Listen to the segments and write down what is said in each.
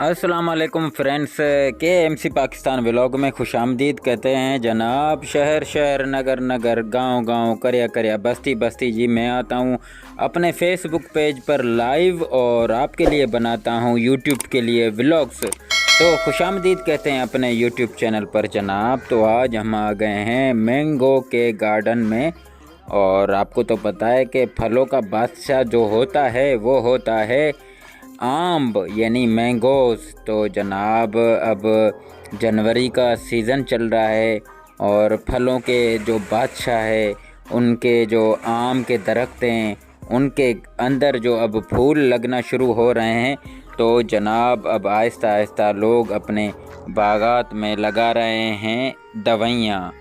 अस्सलाम वालेकुम फ्रेंड्स, के एमसी पाकिस्तान व्लॉग में खुशामदीद कहते हैं जनाब। शहर शहर, नगर नगर, गांव गांव, करिया करिया, बस्ती बस्ती जी मैं आता हूं अपने फेसबुक पेज पर लाइव और आपके लिए बनाता हूं यूट्यूब के लिए व्लॉग्स। तो खुशामदीद कहते हैं अपने यूट्यूब चैनल पर जनाब। तो आज हम आ गए हैं मैंगो के गार्डन में, और आपको तो पता है कि फलों का बादशाह जो होता है वो होता है आम यानी मैंगोज़। तो जनाब अब जनवरी का सीज़न चल रहा है और फलों के जो बादशाह है उनके जो आम के दरख्त हैं उनके अंदर जो अब फूल लगना शुरू हो रहे हैं। तो जनाब अब आहिस्ता आहिस्ता लोग अपने बागात में लगा रहे हैं दवाइयाँ।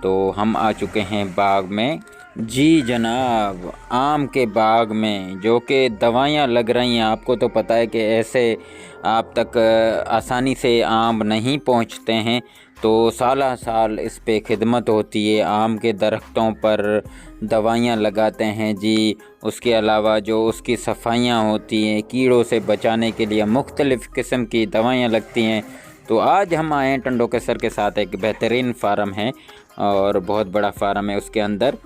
तो हम आ चुके हैं बाग में जी जनाब, आम के बाग में जो कि दवाइयाँ लग रही हैं। आपको तो पता है कि ऐसे आप तक आसानी से आम नहीं पहुंचते हैं, तो साल साल इस पे खिदमत होती है। आम के दरख्तों पर दवाइयाँ लगाते हैं जी। उसके अलावा जो उसकी सफाइयाँ होती हैं, कीड़ों से बचाने के लिए मुख्तलिफ़ किस्म की दवाइयाँ लगती हैं। तो आज हम आए हैं टंडो केसर के साथ। एक बेहतरीन फार्म है और बहुत बड़ा फार्म है उसके अंदर।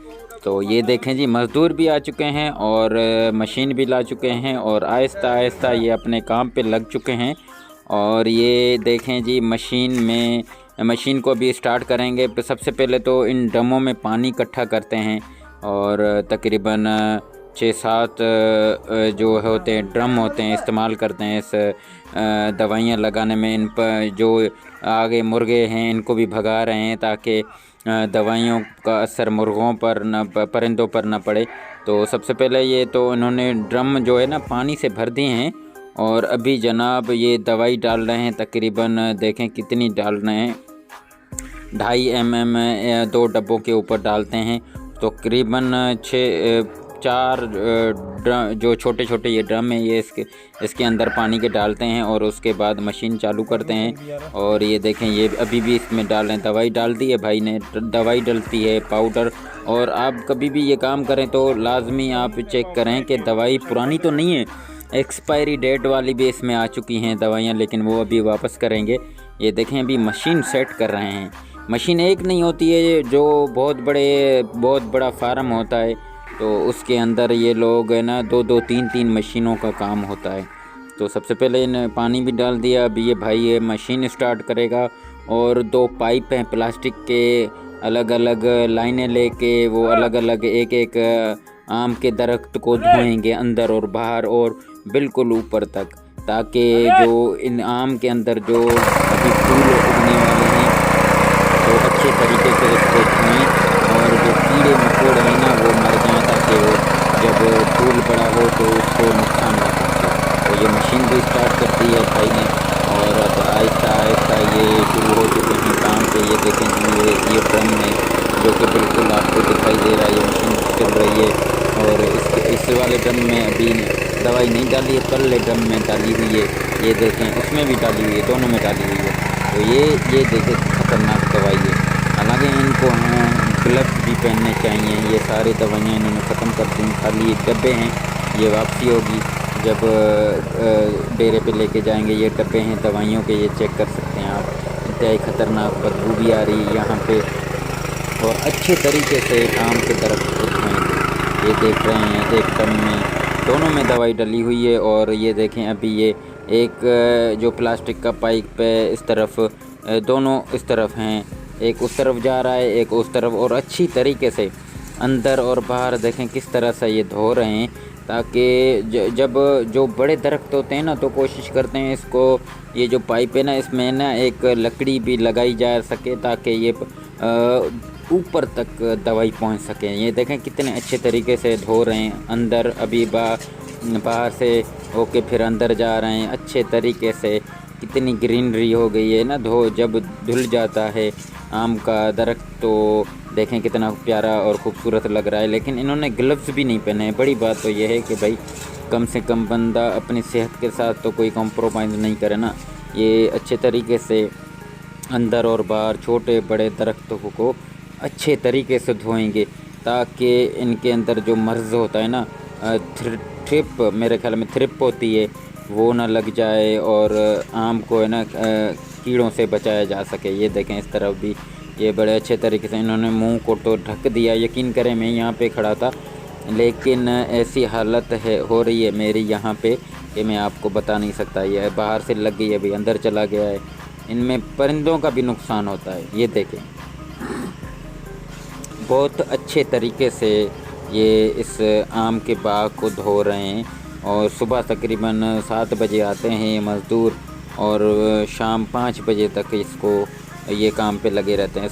तो ये देखें जी, मज़दूर भी आ चुके हैं और मशीन भी ला चुके हैं और आहिस्ता आहिस्ता ये अपने काम पे लग चुके हैं। और ये देखें जी, मशीन को भी स्टार्ट करेंगे। सबसे पहले तो इन ड्रमों में पानी इकट्ठा करते हैं और तकरीबन 6-7 जो होते हैं ड्रम होते हैं इस्तेमाल करते हैं इस दवाइयाँ लगाने में। इन पर जो आगे मुर्गे हैं इनको भी भगा रहे हैं ताकि दवाइयों का असर मुर्गों पर न परिंदों पर न पड़े। तो सबसे पहले ये तो इन्होंने ड्रम जो है ना पानी से भर दिए हैं और अभी जनाब ये दवाई डाल रहे हैं। तकरीबन देखें कितनी डाल रहे हैं, 2.5 mm 2 डब्बों के ऊपर डालते हैं। तो तकरीबन 4 जो छोटे छोटे ये ड्रम है ये इसके अंदर पानी के डालते हैं और उसके बाद मशीन चालू करते हैं। और ये देखें ये अभी भी इसमें डाल रहे हैं। दवाई डाल दी है भाई ने, दवाई डलती है पाउडर। और आप कभी भी ये काम करें तो लाजमी आप चेक करें कि दवाई पुरानी तो नहीं है। एक्सपायरी डेट वाली भी इसमें आ चुकी हैं दवाइयाँ, लेकिन वो अभी वापस करेंगे। ये देखें अभी मशीन सेट कर रहे हैं। मशीन एक नहीं होती है, जो बहुत बड़ा फार्म होता है तो उसके अंदर ये लोग है ना 2-2 3-3 मशीनों का काम होता है। तो सबसे पहले इन्हें पानी भी डाल दिया। अभी ये भाई ये मशीन स्टार्ट करेगा और 2 पाइप हैं प्लास्टिक के, अलग अलग लाइनें लेके वो अलग अलग एक एक आम के दरख्त को धोएंगे अंदर और बाहर और बिल्कुल ऊपर तक, ताकि जो इन आम के अंदर जो अभी फूल उगने वाले हैं तो अच्छे तरीके से उसको धोएं और जो कीड़े मकोड़े हैं ना वो मर जाएं, ताकि वो जब फूल बड़ा हो तो उसको नुकसान ना पहुँचे। तो ये मशीन भी स्टार्ट कर दी है भाई ने और अब आहिस्ता आहिस्ता ये शुरू हो चुके हैं काम पे। ये देखें ये ड्रम है जो कि बिल्कुल आपको दिखाई दे रहा है, ये मशीन चल रही है। और इस वाले ड्रम में अभी दवाई नहीं डाली है, पल्ले ड्रम में डाली हुई है। ये देखें उसमें भी डाली हुई है, दोनों में डाली हुई है। तो ये देखें खतरनाक दवाई है। हालांकि इनको ग्लव्स भी पहनने चाहिए। ये सारी दवाइयाँ इन्होंने ख़त्म कर दी, खाली ये डब्बे हैं। ये वापसी होगी जब डेरे पे लेके जाएंगे। ये डब्बे हैं दवाइयों के, ये चेक कर सकते हैं आप। इंतहाई ख़तरनाक बदबू भी आ रही है यहाँ पे। और अच्छे तरीके से आम के दरख्त को धोएंगे। ये देख रहे हैं एक ड्रम में दोनों में दवाई डली हुई है। और ये देखें अभी ये एक जो प्लास्टिक का पाइप है इस तरफ, दोनों इस तरफ हैं, एक उस तरफ जा रहा है एक उस तरफ। और अच्छी तरीके से अंदर और बाहर देखें किस तरह से ये धो रहे हैं, ताकि जब जो बड़े दरख्त होते हैं ना तो कोशिश करते हैं इसको, ये जो पाइप है ना इसमें ना एक लकड़ी भी लगाई जा सके ताकि ये ऊपर तक दवाई पहुंच सके। ये देखें कितने अच्छे तरीके से धो रहे हैं। अंदर अभी बाहर से होके फिर अंदर जा रहे हैं अच्छे तरीके से। कितनी ग्रीनरी हो गई है ना, जब धुल जाता है आम का दरख्त तो देखें कितना प्यारा और ख़ूबसूरत लग रहा है। लेकिन इन्होंने ग्लव्स भी नहीं पहने हैं। बड़ी बात तो यह है कि भाई कम से कम बंदा अपनी सेहत के साथ तो कोई कॉम्प्रोमाइज़ नहीं करे ना। ये अच्छे तरीके से अंदर और बाहर छोटे बड़े दरख्तों को अच्छे तरीके से धोएंगे, ताकि इनके अंदर जो मर्ज़ होता है ना, थ्रिप, मेरे ख्याल में थ्रिप होती है, वो ना लग जाए और आम को है ना कीड़ों से बचाया जा सके। ये देखें इस तरफ भी ये बड़े अच्छे तरीके से इन्होंने मुंह को तो ढक दिया। यकीन करें मैं यहाँ पे खड़ा था, लेकिन ऐसी हालत है हो रही है मेरी यहाँ पे कि मैं आपको बता नहीं सकता। ये बाहर से लग गई है, अभी अंदर चला गया है। इनमें परिंदों का भी नुकसान होता है। ये देखें बहुत अच्छे तरीके से ये इस आम के बाग को धो रहे हैं। और सुबह तकरीबन 7 बजे आते हैं ये मज़दूर और शाम 5 बजे तक इसको ये काम पे लगे रहते हैं।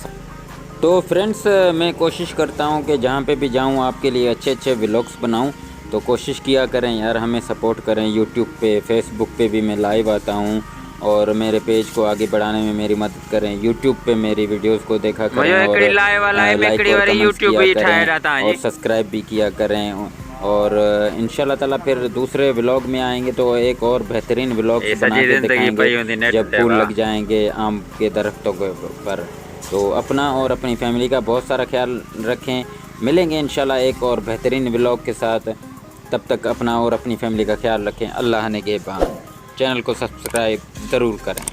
तो फ्रेंड्स मैं कोशिश करता हूँ कि जहाँ पे भी जाऊँ आपके लिए अच्छे अच्छे व्लॉग्स बनाऊँ। तो कोशिश किया करें यार, हमें सपोर्ट करें। यूट्यूब पे, फेसबुक पे भी मैं लाइव आता हूँ और मेरे पेज को आगे बढ़ाने में मेरी मदद करें। यूट्यूब पे मेरी वीडियोस को देखा करें और लाइक और कमेंट्स किया करें और सब्सक्राइब भी किया करें। और इंशाल्लाह ताला फिर दूसरे व्लॉग में आएंगे तो एक और बेहतरीन व्लॉग बना के दिखाएंगे जब फूल लग जाएंगे आम के दरख्तों के पर। तो अपना और अपनी फैमिली का बहुत सारा ख्याल रखें। मिलेंगे इंशाल्लाह एक और बेहतरीन व्लॉग के साथ। तब तक अपना और अपनी फैमिली का ख्याल रखें। अल्लाह ने के बाद चैनल को सब्सक्राइब ज़रूर करें।